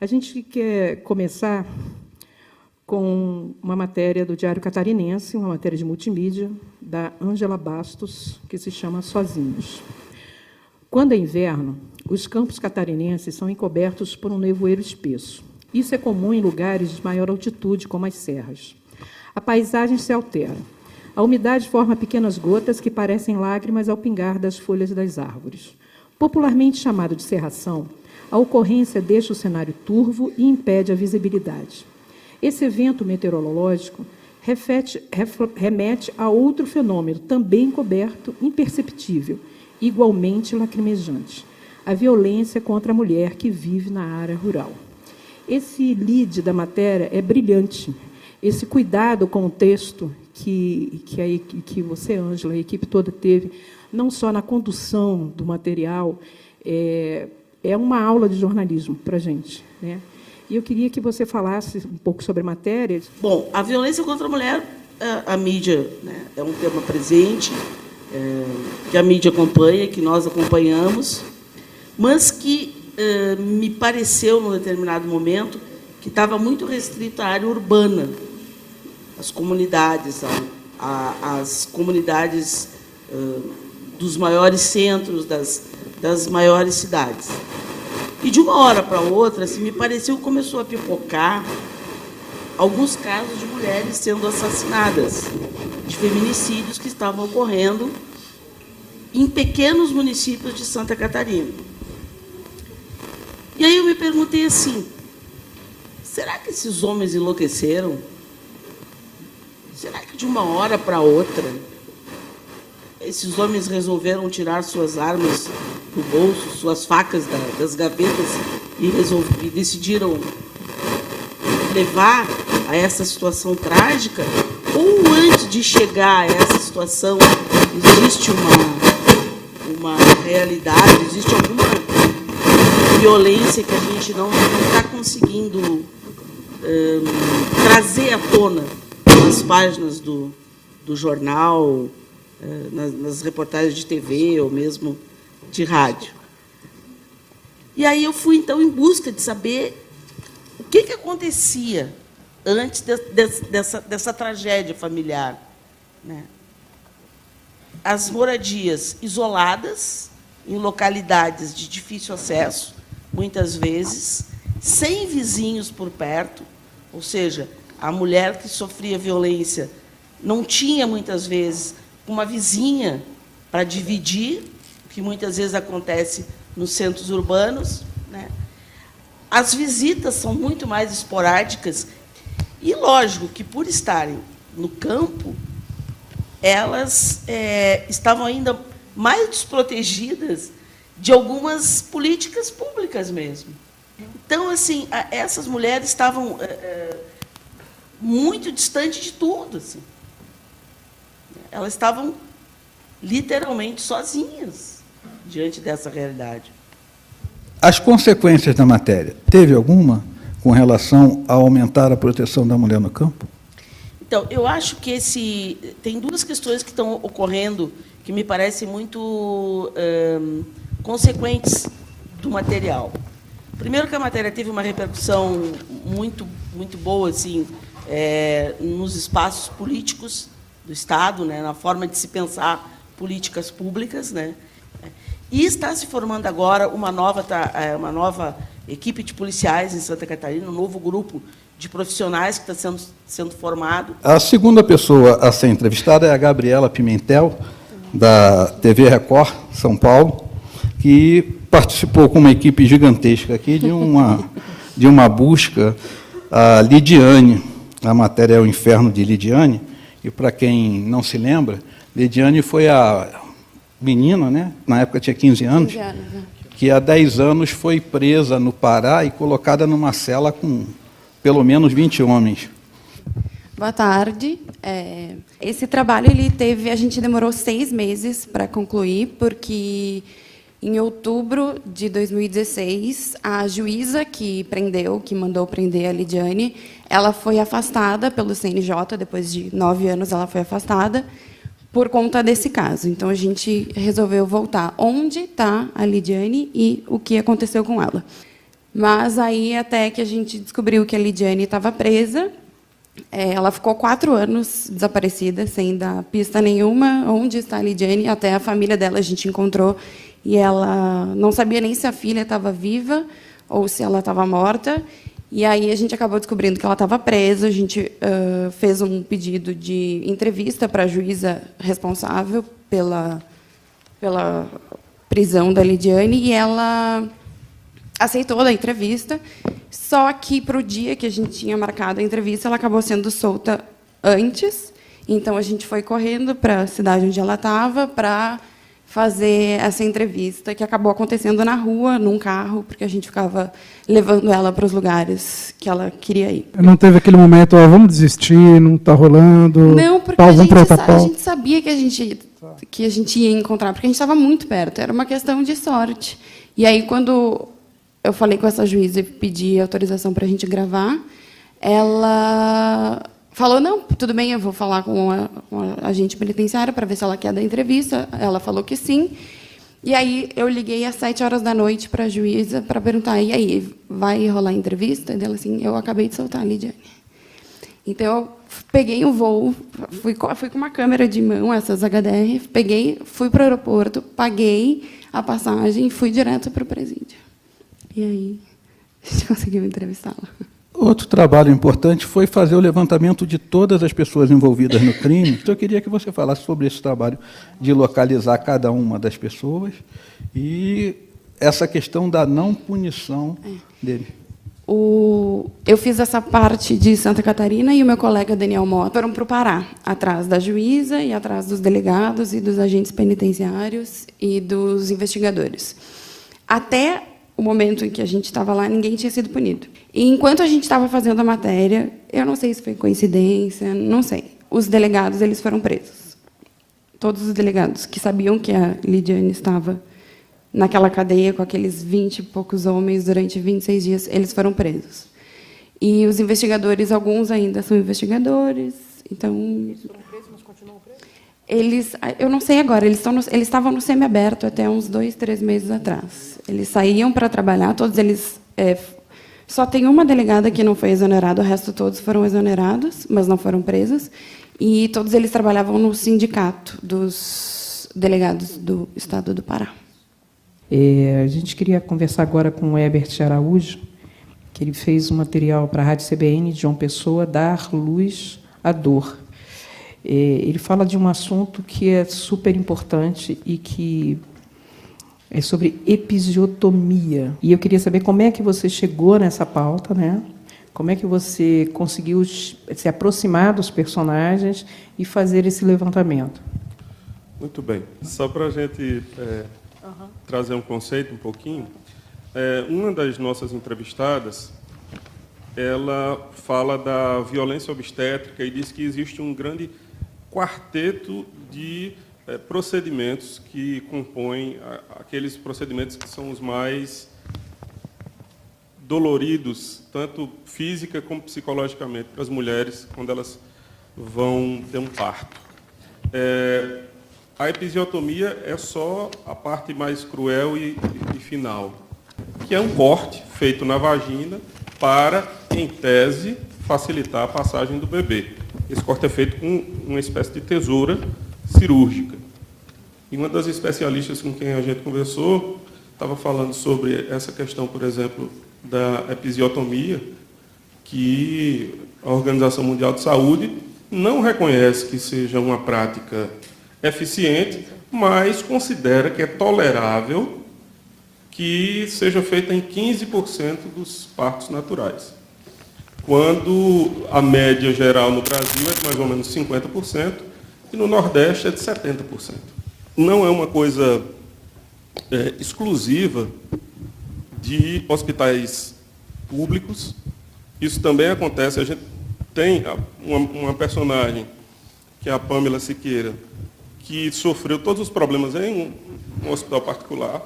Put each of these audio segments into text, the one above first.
A gente quer começar com uma matéria do Diário Catarinense, uma matéria de multimídia, da Ângela Bastos, que se chama Sozinhos. Quando é inverno, os campos catarinenses são encobertos por um nevoeiro espesso. Isso é comum em lugares de maior altitude, como as serras. A paisagem se altera. A umidade forma pequenas gotas que parecem lágrimas ao pingar das folhas das árvores. Popularmente chamado de cerração, a ocorrência deixa o cenário turvo e impede a visibilidade. Esse evento meteorológico remete a outro fenômeno, também encoberto, imperceptível, igualmente lacrimejante: a violência contra a mulher que vive na área rural. Esse lead da matéria é brilhante. Esse cuidado com o texto que você, Ângela, a equipe toda teve, não só na condução do material, é uma aula de jornalismo para a gente, né? E eu queria que você falasse um pouco sobre a matéria. Bom, a violência contra a mulher, a mídia, né, é um tema presente, que a mídia acompanha, que nós acompanhamos, mas que me pareceu, num determinado momento, que estava muito restrito à área urbana, às comunidades, às comunidades dos maiores centros, das maiores cidades. E, de uma hora para outra, assim, me pareceu que começou a pipocar alguns casos de mulheres sendo assassinadas, de feminicídios que estavam ocorrendo em pequenos municípios de Santa Catarina. E aí eu me perguntei assim, será que esses homens enlouqueceram? Será que, de uma hora para outra, esses homens resolveram tirar suas armas do bolso, suas facas das gavetas e decidiram levar a essa situação trágica? Ou, antes de chegar a essa situação, existe uma realidade, existe alguma violência que a gente não está conseguindo trazer à tona nas páginas do jornal, nas reportagens de TV ou mesmo de rádio. E aí eu fui, então, em busca de saber o que acontecia antes dessa tragédia familiar, né? As moradias isoladas, em localidades de difícil acesso, muitas vezes, sem vizinhos por perto, ou seja, a mulher que sofria violência não tinha, muitas vezes, uma vizinha para dividir, o que muitas vezes acontece nos centros urbanos, né? As visitas são muito mais esporádicas e, lógico, que, por estarem no campo, elas estavam ainda mais desprotegidas de algumas políticas públicas mesmo. Então, assim, essas mulheres estavam muito distantes de tudo, assim. Elas estavam literalmente sozinhas diante dessa realidade. As consequências da matéria, teve alguma com relação a aumentar a proteção da mulher no campo? Então, eu acho que tem duas questões que estão ocorrendo que me parecem muito consequentes do material. Primeiro, que a matéria teve uma repercussão muito, muito boa, assim, nos espaços políticos do Estado, né, na forma de se pensar políticas públicas, né? E está se formando agora uma nova equipe de policiais em Santa Catarina, um novo grupo de profissionais que está sendo formado. A segunda pessoa a ser entrevistada é a Gabriela Pimentel, da TV Record, São Paulo, que participou com uma equipe gigantesca aqui de uma busca a Lidiane. A matéria é O Inferno de Lidiane, e, para quem não se lembra, Lidiane foi a menina, né? Na época tinha 15 anos, que há 10 anos foi presa no Pará e colocada numa cela com pelo menos 20 homens. Boa tarde. Esse trabalho a gente demorou 6 meses para concluir, porque em outubro de 2016, a juíza que mandou prender a Lidiane, ela foi afastada pelo CNJ, depois de 9 anos ela foi afastada, por conta desse caso. Então, a gente resolveu voltar onde está a Lidiane e o que aconteceu com ela. Mas aí, até que a gente descobriu que a Lidiane estava presa, ela ficou 4 anos desaparecida, sem dar pista nenhuma onde está a Lidiane. Até a família dela a gente encontrou, e ela não sabia nem se a filha estava viva ou se ela estava morta. E aí a gente acabou descobrindo que ela estava presa. A gente fez um pedido de entrevista para a juíza responsável pela prisão da Lidiane, e ela aceitou a entrevista, só que, para o dia que a gente tinha marcado a entrevista, ela acabou sendo solta antes. Então, a gente foi correndo para a cidade onde ela estava para fazer essa entrevista, que acabou acontecendo na rua, num carro, porque a gente ficava levando ela para os lugares que ela queria ir. Não teve aquele momento, vamos desistir, não está rolando? Não, porque a gente sabia que a gente ia encontrar, porque a gente estava muito perto, era uma questão de sorte. E aí, quando eu falei com essa juíza e pedi autorização para a gente gravar, ela falou, não, tudo bem, eu vou falar com a agente penitenciária para ver se ela quer dar entrevista. Ela falou que sim. E aí eu liguei às 7h da noite para a juíza para perguntar, e aí, vai rolar entrevista? E ela assim, eu acabei de soltar a Lidiane. Então, eu peguei o voo, fui com uma câmera de mão, essas HDR, fui para o aeroporto, paguei a passagem e fui direto para o presídio. E aí, a gente conseguiu entrevistá-la. Outro trabalho importante foi fazer o levantamento de todas as pessoas envolvidas no crime. Então, eu queria que você falasse sobre esse trabalho de localizar cada uma das pessoas e essa questão da não punição dele. Eu fiz essa parte de Santa Catarina, e o meu colega Daniel Mota foram para o Pará, atrás da juíza e atrás dos delegados e dos agentes penitenciários e dos investigadores. Até o momento em que a gente estava lá, ninguém tinha sido punido. E, enquanto a gente estava fazendo a matéria, eu não sei se foi coincidência, não sei, os delegados eles foram presos. Todos os delegados que sabiam que a Lidiane estava naquela cadeia com aqueles 20 e poucos homens durante 26 dias, eles foram presos. E os investigadores, alguns ainda são investigadores, então... Eles foram presos, mas continuam presos? Eu não sei agora, eles estavam no semiaberto até uns 2, 3 meses atrás. Eles saíam para trabalhar, todos eles... só tem uma delegada que não foi exonerada, o resto todos foram exonerados, mas não foram presos, e todos eles trabalhavam no sindicato dos delegados do Estado do Pará. A gente queria conversar agora com o Herbert Araújo, que ele fez um material para a Rádio CBN de João Pessoa, Dar Luz à Dor. Ele fala de um assunto que é super importante e que é sobre episiotomia. E eu queria saber como é que você chegou nessa pauta, né? Como é que você conseguiu se aproximar dos personagens e fazer esse levantamento? Muito bem. Só para a gente trazer um conceito um pouquinho, uma das nossas entrevistadas, ela fala da violência obstétrica e diz que existe um grande quarteto de procedimentos que compõem aqueles procedimentos que são os mais doloridos, tanto física como psicologicamente, para as mulheres quando elas vão ter um parto. A episiotomia é só a parte mais cruel e final, que é um corte feito na vagina para, em tese, facilitar a passagem do bebê. Esse corte é feito com uma espécie de tesoura cirúrgica. E uma das especialistas com quem a gente conversou estava falando sobre essa questão, por exemplo, da episiotomia, que a Organização Mundial de Saúde não reconhece que seja uma prática eficiente, mas considera que é tolerável que seja feita em 15% dos partos naturais, quando a média geral no Brasil é de mais ou menos 50%, e no Nordeste é de 70%. Não é uma coisa exclusiva de hospitais públicos. Isso também acontece. A gente tem uma personagem, que é a Pamela Siqueira, que sofreu todos os problemas em um hospital particular,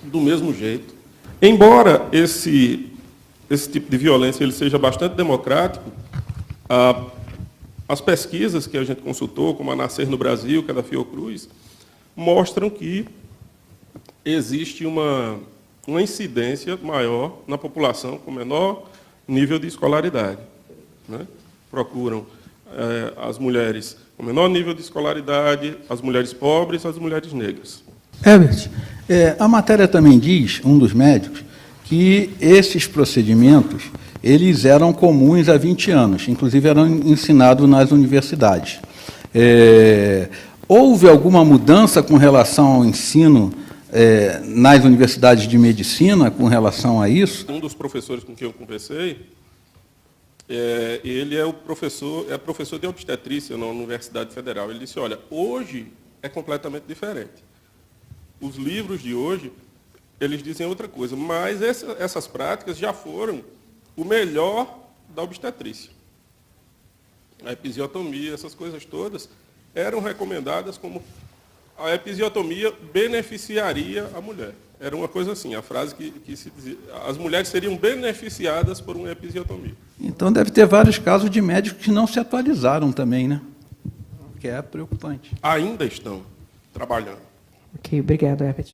do mesmo jeito. Embora esse tipo de violência ele seja bastante democrático, as pesquisas que a gente consultou, como a Nascer no Brasil, que é da Fiocruz, mostram que existe uma uma incidência maior na população com menor nível de escolaridade, né? Procuram as mulheres com menor nível de escolaridade, as mulheres pobres, as mulheres negras. Herbert, a matéria também diz, um dos médicos, que esses procedimentos eles eram comuns há 20 anos, inclusive eram ensinados nas universidades. Houve alguma mudança com relação ao ensino nas universidades de medicina com relação a isso? Um dos professores com quem eu conversei, ele é professor de obstetrícia na Universidade Federal. Ele disse, olha, hoje é completamente diferente. Os livros de hoje, eles dizem outra coisa, mas essas práticas já foram o melhor da obstetrícia. A episiotomia, essas coisas todas, eram recomendadas como a episiotomia beneficiaria a mulher. Era uma coisa assim, a frase que se dizia, as mulheres seriam beneficiadas por uma episiotomia. Então deve ter vários casos de médicos que não se atualizaram também, né? Que é preocupante. Ainda estão trabalhando. Ok, obrigado, Herbert.